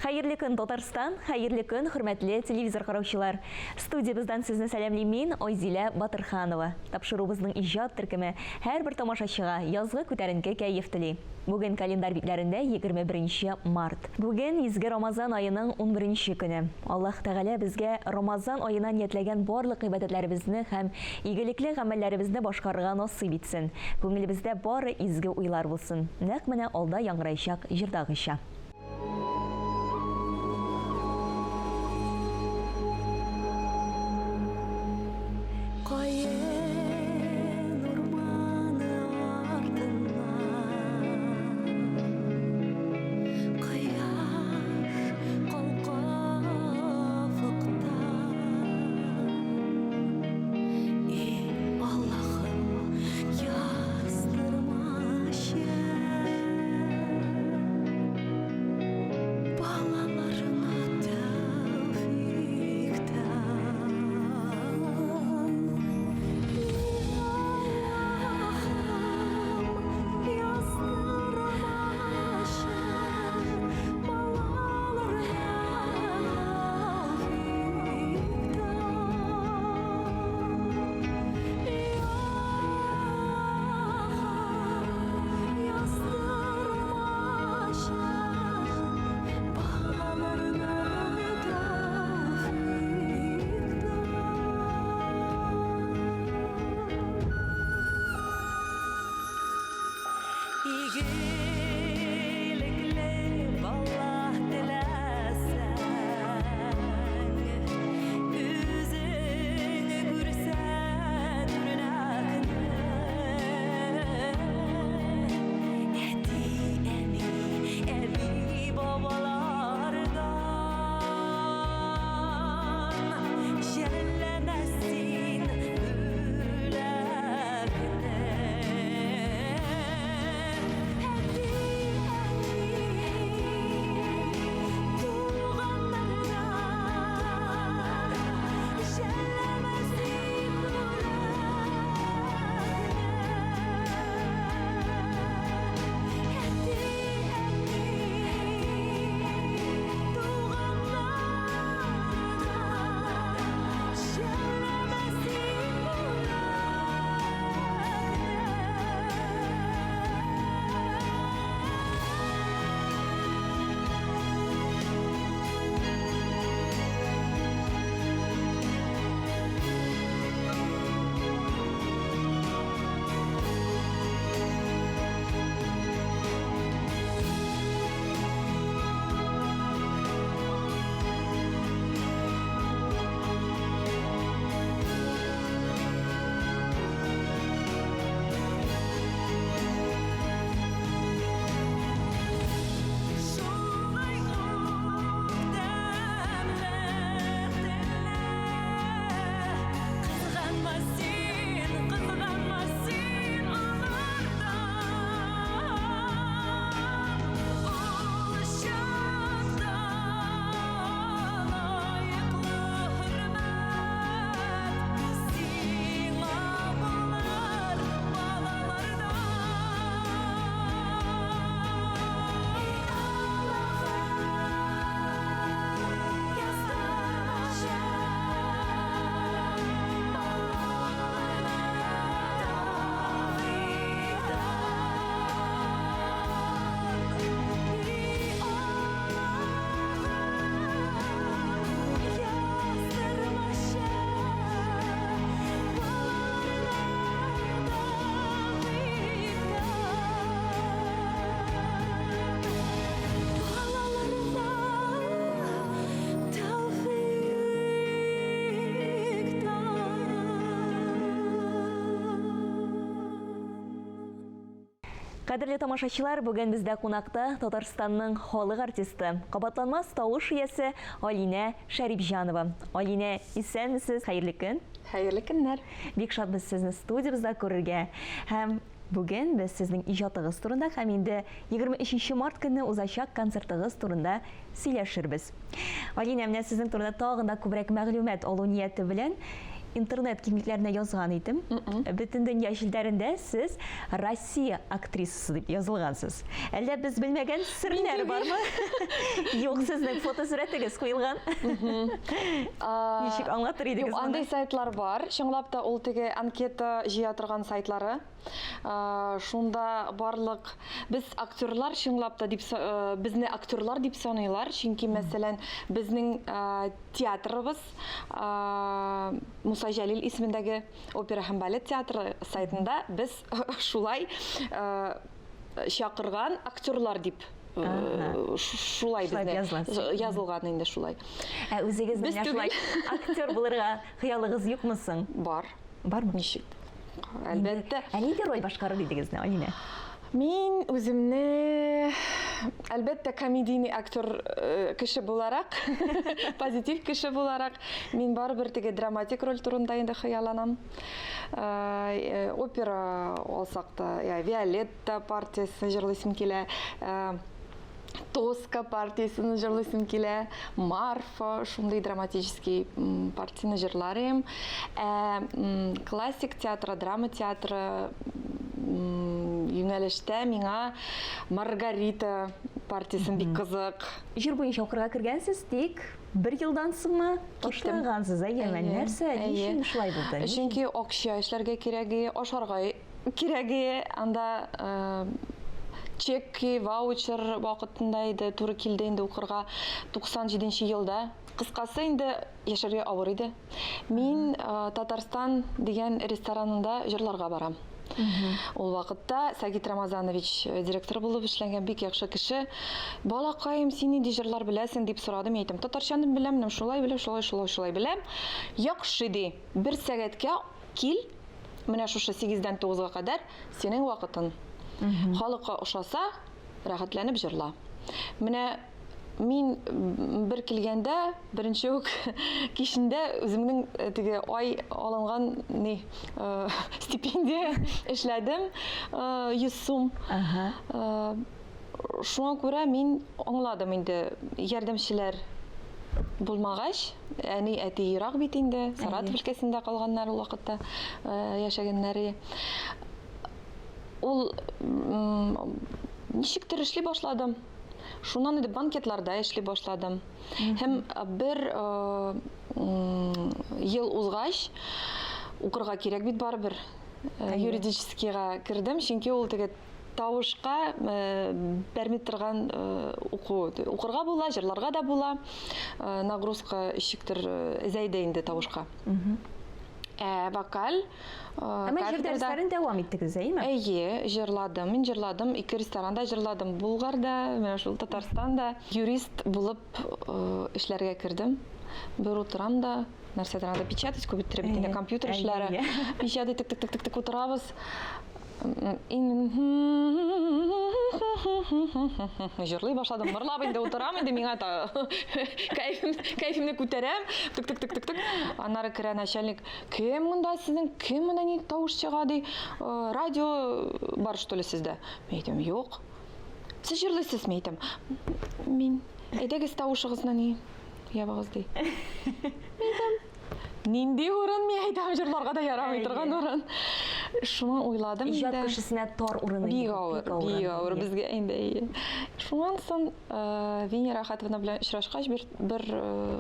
Хәерле көн, Татарстан, хәерле көн, хөрмәтле телевизор караучылар. Студиябыздан сезне сәламлим мин, Айзилә Батырханова. Тапшырубызның иҗат төркеме һәрбер тамашачыга язгы күтәренке кәеф тели. Бүген календар битләрендә 21 март. Бүген изге Рамазан аеның 11 көне. Аллаһ Тәгалә безгә Рамазан аена ниятләгән барлык гыйбадәтләребезне һәм игелекле гамәлләребезне башкарырга насыйп итсен. Күңелебездә бары изге уйлар булсын. Нәкъ менә алда яңгырайчак җырдагыча. Кадерле тамашачылар, бүген бездә кунакта Татарстанның халык артисты, кабатланмас тавыш иясе Алинә Шәрипҗанова. Алинә, исәнмесез? Хәерле көн. Хәерле көннәр. Бик шатбыз сезне студиябызда күрергә. Һәм бүген без сезнең иҗатыгыз турында һәм инде 23 март көнне узачак концертыгыз турында сөйләшербез. Алинә, менә сезнең турында тагын да күбрәк мәгълүмат алу нияте белән интернет кимлекләренә язган идем. Бөтен дөнья җилдәрендә сез Россия актрисасы дип язылгансыз. Әллә без белмәгән серләр бармы? Юк, сезнең фотосурәтегез куелган. Ничек аңлатыр идегез? Андай сайтлар бар. Чынлап та ул теге анкета җыя торган сайтлары. Шунда барлык без актерлар чынлап та дип безне актерлар дип саныйлар. Чөнки мәсәлән безнең театрыбыз Муса Җәлил исемендәге опера һәм балет театры сайтында без шулай чакырган актерлар дип шулай безне язылган инде шулай. Үзегезнең шулай актер булырга хыялыгыз юкмы соң? Бар. Бармы? Ничек? Әлбәттә. Нинди роль башкарыр идегез, Алина? Мин үземне әлбәттә комедийный актер кеше буларак, позитив кеше буларак, мин барыбер теге драматик роль турында инде хыялланам. Опера алсак та, Виолетта партиясы җырлыйсым килә. Тоска партиясын җырлыйсым килә, Марфа, шундый драматический партияны җырларым. Классик театры, драма театры юнәлештә миңа Маргарита партиясын бик кызык. Җыр буенча укырга кергәнсез, тик бер елдан соңмы башлагансыз, нәрсә, ничек шулай булды? Чөнки акча эшләргә кирәге, ашарга кирәге, анда чеки, ваучер вакытында иде, туры килде инде укырга 97 елда. Кыскасы инде яшәргә авыр иде. Мин Татарстан дигән ресторанында җырларга барам. Ул вакытта Сагит Рамазанович директор булып эшләгән бик яхшы кеше. Балакаем, син нинди җырлар беләсең дип сорадым, әйтем. Татарчаны беләм, шулай беләм. Яхшы ди. 1 сәгатькә кил. Менә шушы 8-дән 9-га кадәр синең вакытың. Халыкка ошаса, рәхәтләнеп җырла. Менә мин бер килгәндә, беренче үк кишендә үземнең теге ай алынган стипендия эшләдем 100 сум. Шуңа күрә мин аңладым инде ярдәмчеләр булмагач, әти ерак бит инде, Саратов өлкәсендә калганнар ул вакытта яшәгәннәре. Ул ничектер эшли башладым. Шуннан инде банкетларда эшли башладым. Һәм бер ел узгач укырга кирәк бит барыбер. Юридическийга кирдем, чөнки ул теге тавышка берми торган укырга була, җырларга да була. Нагрузка ишектер зәйдә инде тавышка. Вокаль дәресләрен дәвам иттегез, әйме? Әйе, җырладым. Мин җырладым, 2 ресторанда җырладым. Булгарда, менә шул Татарстанда юрист булып эшләргә кирдем. Бер утырам да, нәрсәдер анда печатать күп бит инде компьютер эшләре. Печатать тик утырабыз. Җырлый башладым, мырлап инде утырам инде, миңа кайфымны күтәрәм. Тик. Аннары керә начальник. Кем монда сезнең, кем монда ни тавыш чыга ди? Радио бар что ли сездә? Мин әйтәм, юк. Сез җырлыйсыз, мин әйтәм. Мин әйдәгез тавышыгызны ни ябыгыз ди. Мин әйтәм, нинди урын, мин әйтәм, җырларга да ярамый торган урын. Шуны уйладым инде. Иҗат кешесенә тар урыны. Бик авыр безгә инде. Шуннан соң Венера Ахатовна белән очрашкач бер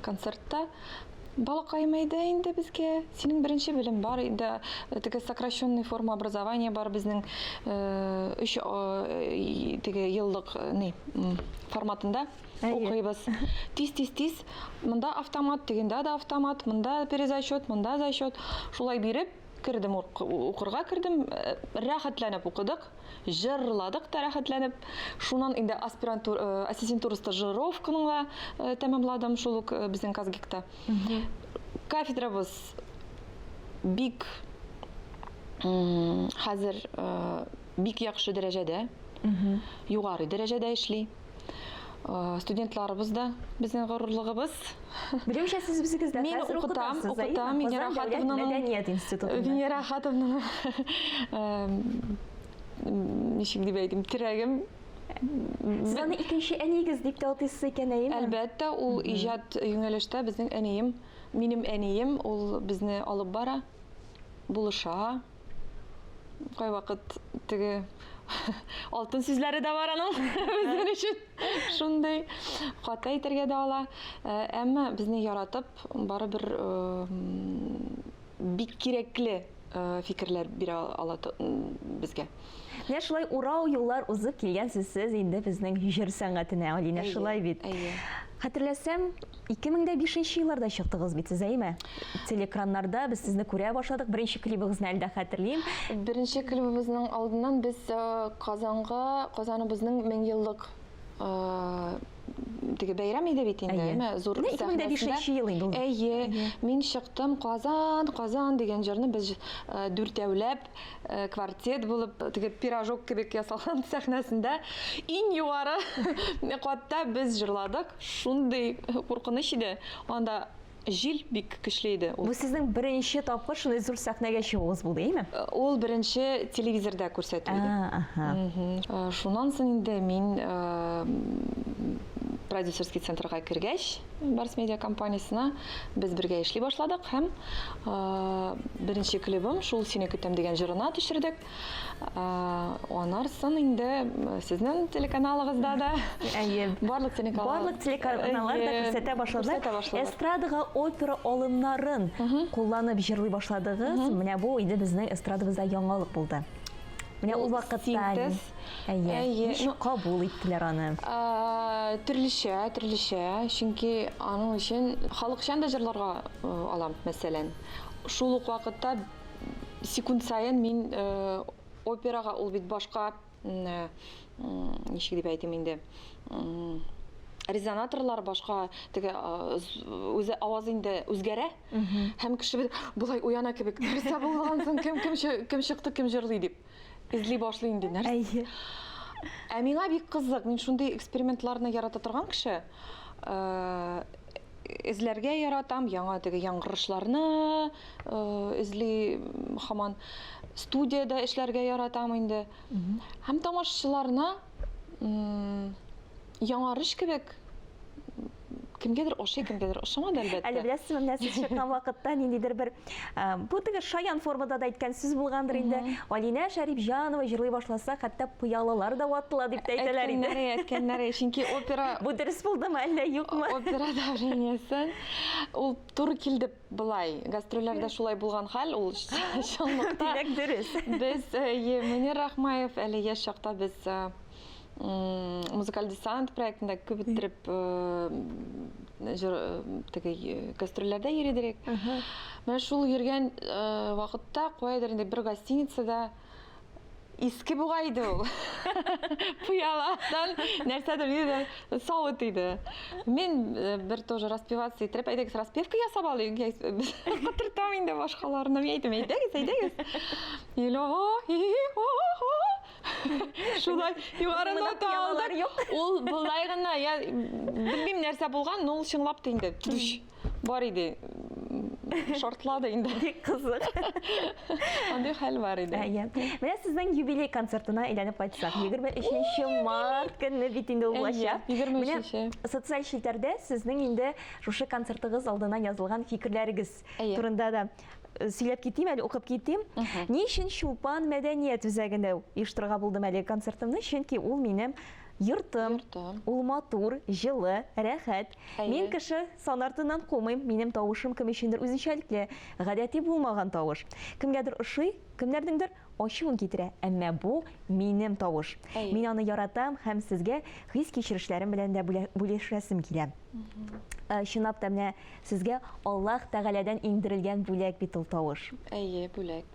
концертта балакаем әйдә инде безгә. Синең беренче белем бар инде, теге сокращенный форма образования бар безнең 3 теге еллык форматында укыйбыз. Тиз. Монда автомат, дигәндә дә автомат, монда перезачет, монда зачет. Шулай биреп кирдем, укырга кирдем, рәхәтләнеп укыдык, җырладык та рәхәтләнеп. Шуннан инде ассистентура стажировканы тәмамладым шул ук безнең Казгикта. Кафедрабыз бик хәзер бик яхшы дәрәҗәдә, югары дәрәҗәдә эшли. Студентларыбыз да безнең горурлыгыбыз. Билеүчә сез безгездә хәзер укытасыз. Укытам, Венера Ахатовнаның мәдәният институтында. Венера Ахатовнаның ничек дип әйтим, терәгем. Сез аны икенче әнигез дип тә атыйсыз икән, әйеме? Әлбәттә, ул иҗат юнәлештә безнең әнием минем әнием, ул безне алып бара, булыша. Кай вакыт теге алтын сүзләре дә бар аның безнең өчен. Шундый каты әйтергә дә ала. Әмма безне яратып, барыбер бик кирәкле фикерләр бирә ала безгә. Менә шулай урау юллар узып килгән сүзсез инде безнең җыр сәнгатенә, Алина, шулай бит. Хәтерләсәм, 2005 елларда чыктыгыз бит сез, әйме? Телекраннарда без сезне күрә башладык. Беренче клибыгызны әлдә хәтерлим. Беренче клибыбызның алдыннан без Казаныбызның 1000 еллык теге бәйрәм иде бит инде, әйме? Зур сәхнәсендә. 2005 ел инде ул. Әйе, мин чыктым Казан дигән җырны без дүртәүләп квартет булып теге пирожок кебек ясалган сәхнәсендә иң югары катта без җырладык. Шундый куркыныч иде. Анда җил бик көчле иде. Бу сезнең беренче тапкыр шундый зур сәхнәгә чыгуыгыз булды, әйме? Ул беренче телевизорда күрсәтелде. Шуннан соң инде мин продюсерский центрга кергәч, Барс медиа компаниясына без бергә эшли башладык һәм беренче клибым шул сине көтәм дигән җырына төшердек. Аннан соң инде сезнең телеканалыгызда да барлык телеканалларда күрсәтә башладылар. Эстрадага опера алымнарын кулланып җырлый башладыгыз. Менә бу инде безнең эстрадабызда яңалык булды. Менә ул вакытта кабул иттеләр аны. Төрлечә, чөнки аның өчен халыкчан да җырларга алам, мәсәлән. Шул ук вакытта секунд сайын мин операга ул бит башка ничек дип әйтим инде. Резонаторлар башка теге үзе аваз инде үзгәрә һәм кеше булай уяна кебек нәрсә булган соң кем чыкты, кем җырлый дип изли башлый инде нәрсә. Миңа бик кызык, мин шундый экспериментларны ярата торган кеше. Эзләргә яратам, яңа теге яңгырышларны эзли һаман студиядә эшләргә яратам инде. Һәм тамашачыларны яңарыш кебек кемгәдер ошый, кемгәдер ошамады әлбәттә. Әле беләсезме, менә сез чыккан вакытта ниндидер бер бу теге шаян формада да әйткән сүз булгандыр инде. Алина Шәрипҗанова җырлый башласа, хәтта пыялалар да ваттыла дип әйтәләр инде. Әйткәннәр, чөнки опера бу дөрес булдымы, әллә юкмы? Опера давлениесен ул туры килде былай. Гастрольләрдә шулай булган хәл, ул чынлыкта дөрес. Без Мөнир Рахмаев әле яшь чакта без музыкаль десант проектында күп иттереп теге гастрольләрдә йөридек. Менә шул йөргән вакытта кайдыр инде бер гостиницада иске бугай иде ул. Пыяладан нәрсәдер иде, савыт иде. Мен бер тоже распеваться иттереп, әйдәгез распевка ясап алыйк. Кытыртам инде башкаларны. Әйдәгез. Шулай югарына таалар юк. Ул булай гына, я белмим нәрсә булган, но ул чынлап та инде. Бар иде. Шортлады инде. Бик кызык. Андый хәл бар иде. Менә сезнең юбилей концертына әйләнеп кайтсак, 23 март көнне бит инде ул булачак. 23. Социаль челтәрдә сезнең инде шушы концертыгыз алдыннан язылган фикерләрегез турында да сөйләп китим әле, укып китим. Ни өчен Чулпан мәдәният үзәгендә оештырырга булдым әле концертымны? Чөнки ул минем йортым, ул матур, җылы, рәхәт. Мин кеше санартыннан кумыйм, минем тавышым кем өчендер үзенчәлекле, гадәти булмаган тавыш. Кемгәдер ошый, кемнәрдеңдер ачуын китерә, әмма бу минем тавыш. Мин аны яратам һәм сезгә хис кичерешләрем белән дә бүлешәсем килә. Чынлап та менә сезгә Аллаһ Тәгаләдән иңдерелгән бүләк бит ул тавыш. Әйе, бүләк.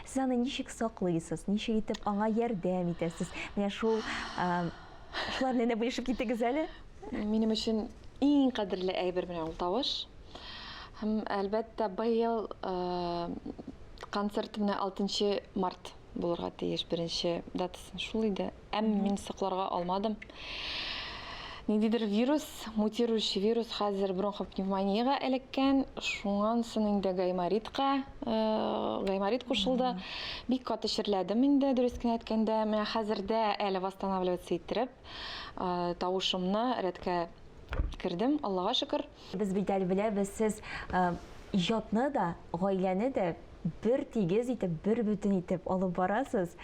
Сез аны ничек саклыйсыз, ничек итеп аңа ярдәм итәсез? Менә шулар белән бүлешеп китегез әле. Минем өчен иң кадерле әйбер менә ул тавыш. Һәм әлбәттә быел концертым 6 март булырга тиеш, беренче датасын шул иде. Әмма мин сакларга алмадым. Ниндидер вирус, мутирующий вирус хәзер бронхопневмонияга эләккән. Шуңан соң инде гайморит кушылды. Бик каты ширләдем инде, дөрес кенә әйткәндә. Менә хәзердә әле восстанавливаться иттереп, тавышымны рәткә Кірдім, Аллаға шүкір. Без бит әле беләбез, сез иҗатны да, гаиләне дә бер тигез итеп, бер бүтән итеп алып барасыз.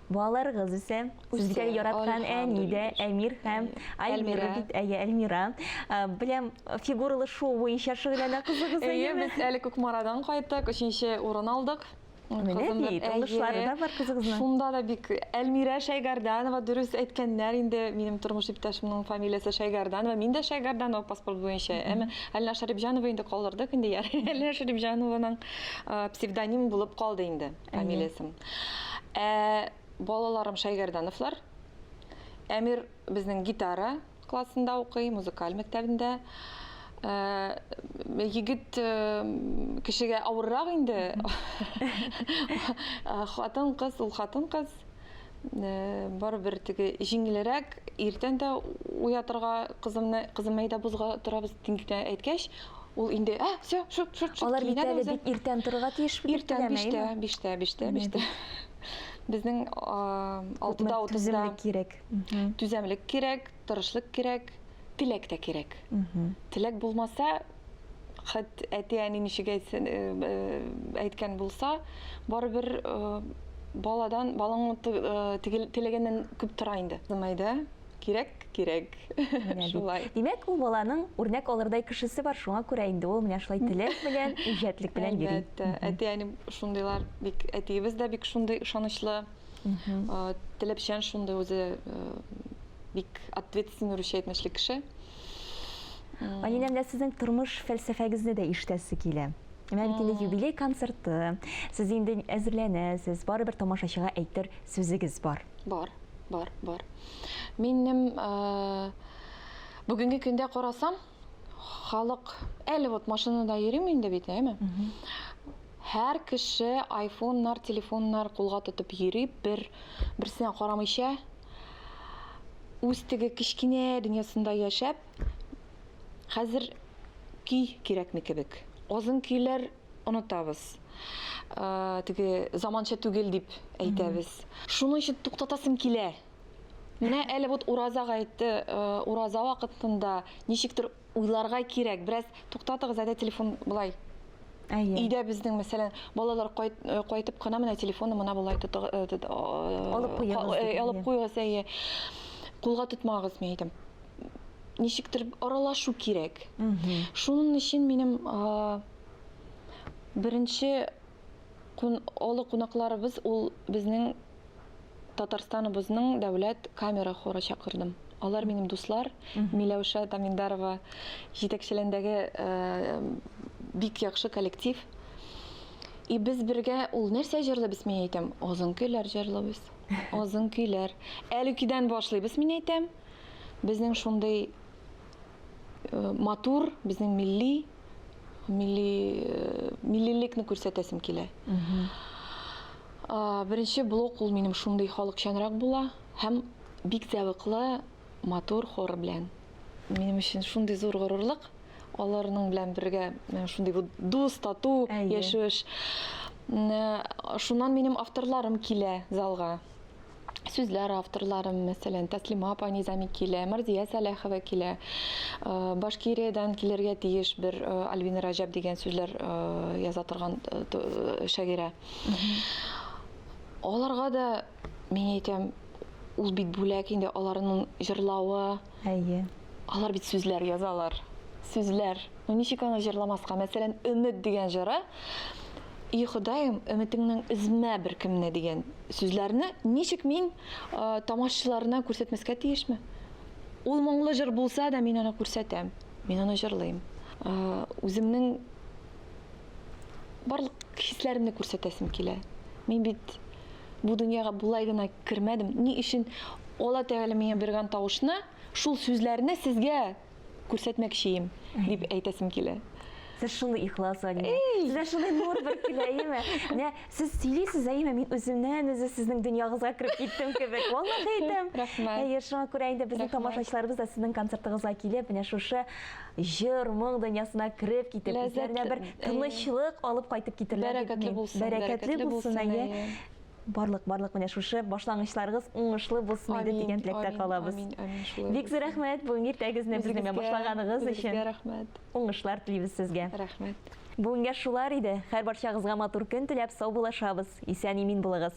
Балаларыгыз исә, сез бит әле яраткан әни дә Әмир һәм Альмира бит, Әлмира. Беләм, фигуралы шоу буенча шөгыльләнә кызыгыз. Без әле Күкмарадан кайттык, 3нче урын алдык. Менә бит, уңышлары да бар кызыгызның. Шунда да бик Әлмира Шәйгәрдәнова, дөрес әйткәннәр инде, минем тормыш иптәшемнең фамилиясе Шәйгәрдәнова, мин дә Шәйгәрдәнова паспорт буенча. Әмма Әлнә Шәрипҗанова инде калдырдык инде. Әлнә Шәрипҗанованың псевдоним булып калды инде фамилиясем. Балаларым Шәйгәрдәновлар. Әмир безнең гитара классында укый, музыкаль мәктәбендә. Егет кешегә авыррак инде. Хатын-кыз, ул хатын-кыз. Барыбер теге җиңелрәк, иртән дә уятырга кызым әйдә бузга торабыз дингә әйткәч, ул инде, всё, шут. Алар бит әле бик иртән торырга тиеш бит. Иртән 5:00. Безнең 6:30-да түземлек кирәк. Түземлек кирәк, тырышлык кирәк, теләк тә кирәк. Теләк булмаса, хәт әти-әни ничек әйткән булса, барыбер баланың теләгәннән күп тора инде. Зымайда кирәк. Шулай. Димәк, ул баланың үрнәк алырдай кешесе бар, шуңа күрә инде ул менә шулай теләк белән, иҗатлык белән йөри. Әти-әни шундыйлар, бик әтиебез дә бик шундый ышанычлы. Теләпчән шундый үзе бик ответственный рушәйтмәшле кеше. Алинә, менә сезнең тормыш фәлсәфәгезне дә ишетәсе килә. Менә бит инде юбилей концерты, сез инде әзерләнәсез, барыбер тамашачыга әйтер сүзегез бар. Бар. Минем бүгенге көндә карасам, халык әле вот машинада йөрим инде бит, әйме? Һәр кеше айфоннар, телефоннар кулга тотып йөри, берсенә карамыйча, үз теге кичкенә дөньясында яшәп, хәзер кирәкме кебек. Азын көйләр онытабыз. Теге заманча түгел дип әйтәбез. Шуның өчен туктатасым килә. Менә әле вот уразага әйтте, ураза вакытында ничектер уйларга кирәк. Бераз туктатыгыз, әйдә телефон булай. Өйдә безнең, мәсәлән, балалар кайтып кына менә телефонны мына булай алып куйгыз, кулга тотмагыз, мен әйтәм. Ничектер аралашу кирәк. Шуның өчен минем беренче олы кунакларыбыз ул безнең Татарстаныбызның дәүләт камера хоры чакырдым. Алар минем дуслар, Миләүшә Таминдарова җитәкчелендәге бик яхшы коллектив. И без бергә ул нәрсә җырлыйбыз, мен әйтәм, азын көйләр җырлыйбыз. Азын көйләр. Әлүкидән башлыйбыз, мен әйтәм. Безнең шундый матур, безнең миллилекне күрсәтәсем килә. Беренче блок ул минем шундый халыкчанрак була, һәм бик зәвыклы, матур хор белән. Минем өчен шундый зур горурлык, аларның белән бергә шундый дус, тату яшәүш. Шуннан минем авторларым килә залга. Сүзләр авторларым, мәсәлән, Таслима апа Низами килә, Марзия Салахова килә. Башкириядан килергә тиеш бер Альвина Раҗаб дигән сүзләр яза торган шагыйрә. Аларга да мен әйтәм, ул бит бүләк инде, аларның җырлавы. Алар бит сүзләр язалар. Сүзләр. Ничек аны җырламаска? Мәсәлән, Өмет дигән җыры. И Ходаем, өметеңнән үзмә беркемне дигән сүзләрне ничек мин тамашачыларына күрсәтмәскә тиешме? Ул моңлы җыр булса да мин аны күрсәтәм. Мин аны җырлыйм. Үземнең барлык хисләремне күрсәтәсем килә. Мин бит бу дөньяга булай гына кермәдем. Ни өчен Алла Тәгалә миңа биргән тавышны, шул сүзләрне сезгә күрсәтмәкчием дип әйтәсем килә. Сез шундый ихлас, Алина. Сездә шундый нур бер килә, менә сез сөйлисез, мин үземнән үзе сезнең дөньягызга кереп киттем кебек. Валлаһи әйтәм. Рәхмәт. Шуңа күрә инде безнең тамашачыларыбыз да сезнең концертыгызга килеп, менә шушы җыр, моң дөньясына кереп китеп, үзләренә бер тынычлык алып кайтып китерләр. Бәрәкәтле булсын. Бәрәкәтле булсын, Барлык менә шушы башлангычларыгыз уңышлы булсын иде дигән теләктә калабыз. Амин, шулай. Бик зур рәхмәт бүген иртәгезне безнең белән башлаганыгыз өчен. Безгә рәхмәт. Уңышлар телибез сезгә. Рәхмәт. Бүгенгә шулар иде. Һәр барчагызга матур көн теләп сау булашабыз. Исән-имин булыгыз.